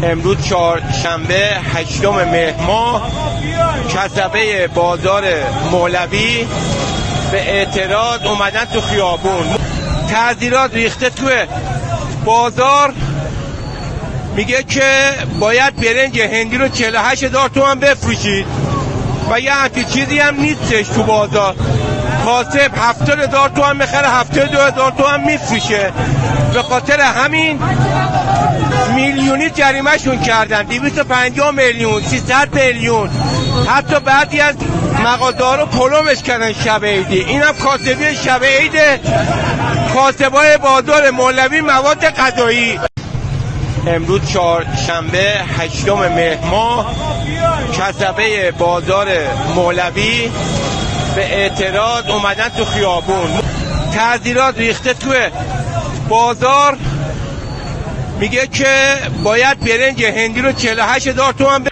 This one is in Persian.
امروز چهارشنبه 8 مهر ماه کسبه بازار مولوی به اعتراض اومدن تو خیابون. تعذیرات ریخته تو بازار، میگه که باید برنج هندی رو 48,000 تومان بفروشید و یه همچین چیزی هم نیستش تو بازار. کاسب 70,000 تومان میخره، 72,000 تومان میفروشه. به خاطر همین میلیونی جریمهشون کردن، 250 میلیون، 300 میلیون. حتی بعضی از مغازه‌ها پلمش کردن شب عیدی. اینم کاسبی شب عید کاسبای بازار مولوی مواد غذایی. امروز چهارشنبه 8 مهر ماه کسبه بازار مولوی به اعتراض اومدن تو خیابون. تعذیرات ریخته تو بازار، میگه که باید برنج هندی رو 48,000 تومان